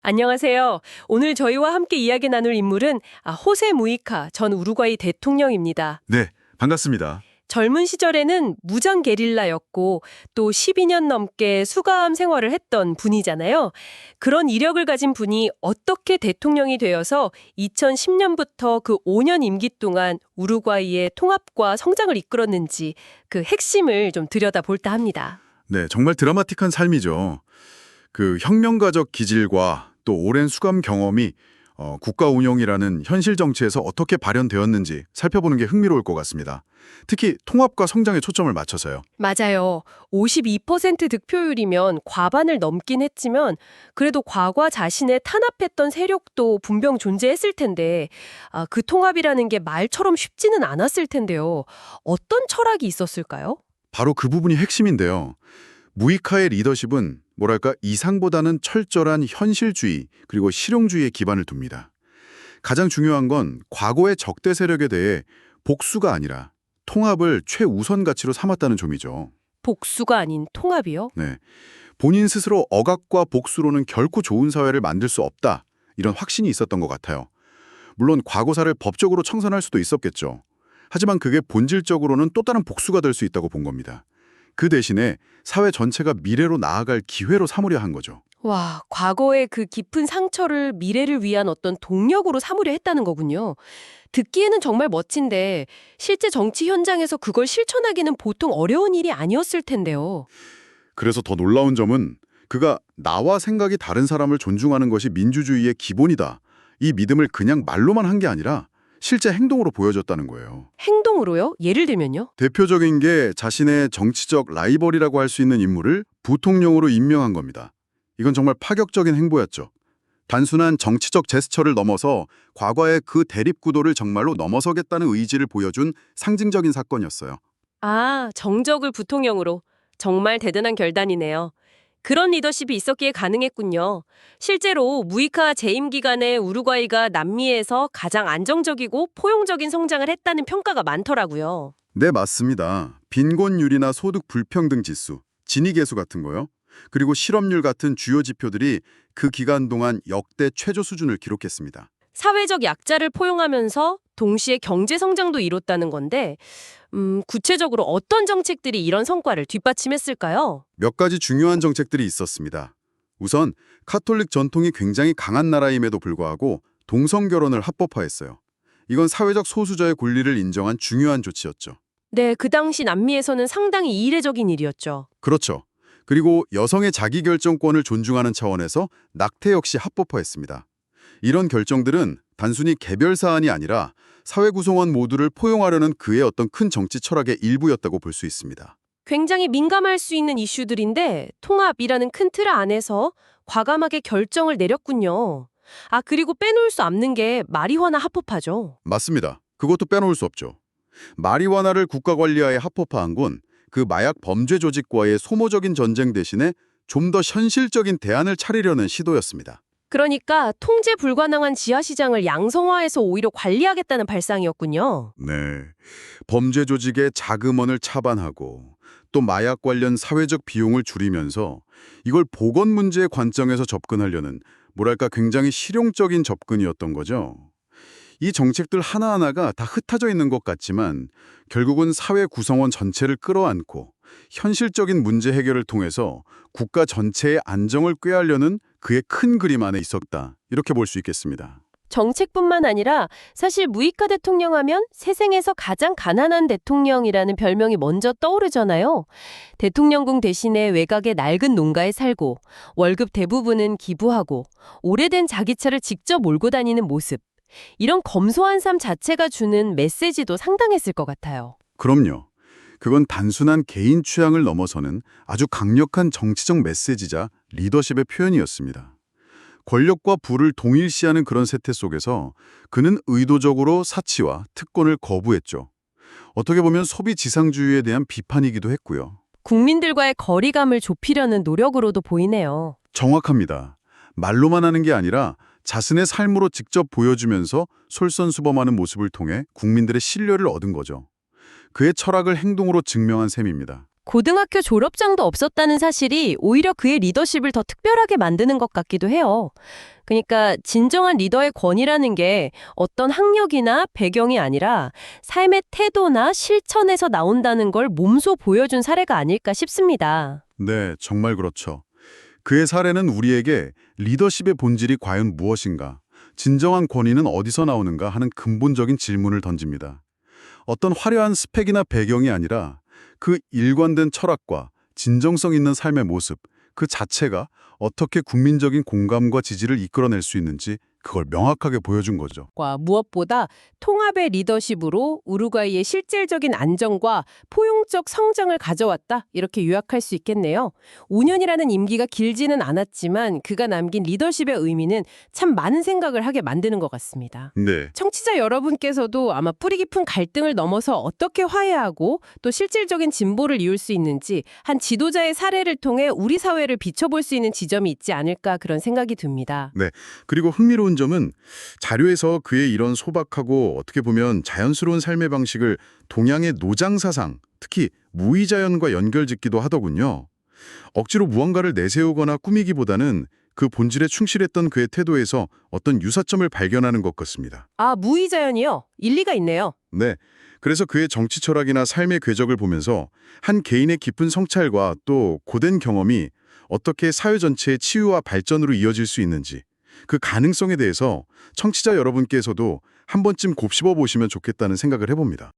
안녕하세요. 오늘 저희와 함께 이야기 나눌 인물은 호세 무이카 전 우루과이 대통령입니다. 네, 반갑습니다. 젊은 시절에는 무장 게릴라였고 또 12년 넘게 수감 생활을 했던 분이잖아요. 그런 이력을 가진 분이 어떻게 대통령이 되어서 2010년부터 그 5년 임기 동안 우루과이의 통합과 성장을 이끌었는지 그 핵심을 좀 들여다볼까 합니다. 네, 정말 드라마틱한 삶이죠. 그 혁명가적 기질과 또 오랜 수감 경험이 국가 운영이라는 현실 정치에서 어떻게 발현되었는지 살펴보는 게 흥미로울 것 같습니다. 특히 통합과 성장에 초점을 맞춰서요. 맞아요. 52% 득표율이면 과반을 넘긴 했지만 그래도 과거 자신의 탄압했던 세력도 분명 존재했을 텐데 그 통합이라는 게 말처럼 쉽지는 않았을 텐데요. 어떤 철학이 있었을까요? 바로 그 부분이 핵심인데요. 무이카의 리더십은 뭐랄까 이상보다는 철저한 현실주의 그리고 실용주의에 기반을 둡니다. 가장 중요한 건 과거의 적대 세력에 대해 복수가 아니라 통합을 최우선 가치로 삼았다는 점이죠. 복수가 아닌 통합이요? 네, 본인 스스로 억압과 복수로는 결코 좋은 사회를 만들 수 없다. 이런 확신이 있었던 것 같아요. 물론 과거사를 법적으로 청산할 수도 있었겠죠. 하지만 그게 본질적으로는 또 다른 복수가 될 수 있다고 본 겁니다. 그 대신에 사회 전체가 미래로 나아갈 기회로 삼으려 한 거죠. 와, 과거의 그 깊은 상처를 미래를 위한 어떤 동력으로 삼으려 했다는 거군요. 듣기에는 정말 멋진데 실제 정치 현장에서 그걸 실천하기는 보통 어려운 일이 아니었을 텐데요. 그래서 더 놀라운 점은 그가 나와 생각이 다른 사람을 존중하는 것이 민주주의의 기본이다. 이 믿음을 그냥 말로만 한 게 아니라 실제 행동으로 보여줬다는 거예요. 행동으로요? 예를 들면요? 대표적인 게 자신의 정치적 라이벌이라고 할 수 있는 인물을 부통령으로 임명한 겁니다. 이건 정말 파격적인 행보였죠. 단순한 정치적 제스처를 넘어서 과거의 그 대립구도를 정말로 넘어서겠다는 의지를 보여준 상징적인 사건이었어요. 아, 정적을 부통령으로. 정말 대단한 결단이네요. 그런 리더십이 있었기에 가능했군요. 실제로 무이카 재임 기간에 우루과이가 남미에서 가장 안정적이고 포용적인 성장을 했다는 평가가 많더라고요. 네, 맞습니다. 빈곤율이나 소득 불평등 지수, 지니계수 같은 거요. 그리고 실업률 같은 주요 지표들이 그 기간 동안 역대 최저 수준을 기록했습니다. 사회적 약자를 포용하면서 동시에 경제 성장도 이뤘다는 건데, 구체적으로 어떤 정책들이 이런 성과를 뒷받침했을까요? 몇 가지 중요한 정책들이 있었습니다. 우선 카톨릭 전통이 굉장히 강한 나라임에도 불구하고 동성 결혼을 합법화했어요. 이건 사회적 소수자의 권리를 인정한 중요한 조치였죠. 네, 그 당시 남미에서는 상당히 이례적인 일이었죠. 그렇죠. 그리고 여성의 자기결정권을 존중하는 차원에서 낙태 역시 합법화했습니다. 이런 결정들은 단순히 개별 사안이 아니라 사회 구성원 모두를 포용하려는 그의 어떤 큰 정치 철학의 일부였다고 볼 수 있습니다. 굉장히 민감할 수 있는 이슈들인데 통합이라는 큰 틀 안에서 과감하게 결정을 내렸군요. 아, 그리고 빼놓을 수 없는 게 마리화나 합법화죠. 맞습니다. 그것도 빼놓을 수 없죠. 마리화나를 국가관리하에 합법화한 건 그 마약 범죄 조직과의 소모적인 전쟁 대신에 좀 더 현실적인 대안을 차리려는 시도였습니다. 그러니까 통제 불가능한 지하시장을 양성화해서 오히려 관리하겠다는 발상이었군요. 네. 범죄 조직의 자금원을 차반하고 또 마약 관련 사회적 비용을 줄이면서 이걸 보건 문제의 관점에서 접근하려는 뭐랄까 굉장히 실용적인 접근이었던 거죠. 이 정책들 하나하나가 다 흩어져 있는 것 같지만 결국은 사회 구성원 전체를 끌어안고 현실적인 문제 해결을 통해서 국가 전체의 안정을 꾀하려는 그의 큰 그림 안에 있었다. 이렇게 볼 수 있겠습니다. 정책뿐만 아니라 사실 무이카 대통령 하면 세상에서 가장 가난한 대통령이라는 별명이 먼저 떠오르잖아요. 대통령궁 대신에 외곽의 낡은 농가에 살고 월급 대부분은 기부하고 오래된 자기 차를 직접 몰고 다니는 모습. 이런 검소한 삶 자체가 주는 메시지도 상당했을 것 같아요. 그럼요. 그건 단순한 개인 취향을 넘어서는 아주 강력한 정치적 메시지자 리더십의 표현이었습니다. 권력과 부를 동일시하는 그런 세태 속에서 그는 의도적으로 사치와 특권을 거부했죠. 어떻게 보면 소비 지상주의에 대한 비판이기도 했고요. 국민들과의 거리감을 좁히려는 노력으로도 보이네요. 정확합니다. 말로만 하는 게 아니라 자신의 삶으로 직접 보여주면서 솔선수범하는 모습을 통해 국민들의 신뢰를 얻은 거죠. 그의 철학을 행동으로 증명한 셈입니다. 고등학교 졸업장도 없었다는 사실이 오히려 그의 리더십을 더 특별하게 만드는 것 같기도 해요. 그러니까 진정한 리더의 권위라는 게 어떤 학력이나 배경이 아니라 삶의 태도나 실천에서 나온다는 걸 몸소 보여준 사례가 아닐까 싶습니다. 네, 정말 그렇죠. 그의 사례는 우리에게 리더십의 본질이 과연 무엇인가, 진정한 권위는 어디서 나오는가 하는 근본적인 질문을 던집니다. 어떤 화려한 스펙이나 배경이 아니라 그 일관된 철학과 진정성 있는 삶의 모습, 그 자체가 어떻게 국민적인 공감과 지지를 이끌어낼 수 있는지 그걸 명확하게 보여준 거죠. 무엇보다 통합의 리더십으로 우루과이의 실질적인 안정과 포용적 성장을 가져왔다. 이렇게 요약할 수 있겠네요. 5년이라는 임기가 길지는 않았지만 그가 남긴 리더십의 의미는 참 많은 생각을 하게 만드는 것 같습니다. 네. 청취자 여러분께서도 아마 뿌리 깊은 갈등을 넘어서 어떻게 화해하고 또 실질적인 진보를 이룰 수 있는지 한 지도자의 사례를 통해 우리 사회를 비춰볼 수 있는 지점이 있지 않을까 그런 생각이 듭니다. 그리고 흥미로운 점은 자료에서 그의 이런 소박하고 어떻게 보면 자연스러운 삶의 방식을 동양의 노장 사상, 특히 무의자연과 연결짓기도 하더군요. 억지로 무언가를 내세우거나 꾸미기보다는 그 본질에 충실했던 그의 태도에서 어떤 유사점을 발견하는 것 같습니다. 아, 무의자연이요? 일리가 있네요. 네. 그래서 그의 정치 철학이나 삶의 궤적을 보면서 한 개인의 깊은 성찰과 또 고된 경험이 어떻게 사회 전체의 치유와 발전으로 이어질 수 있는지 그 가능성에 대해서 청취자 여러분께서도 한 번쯤 곱씹어 보시면 좋겠다는 생각을 해봅니다.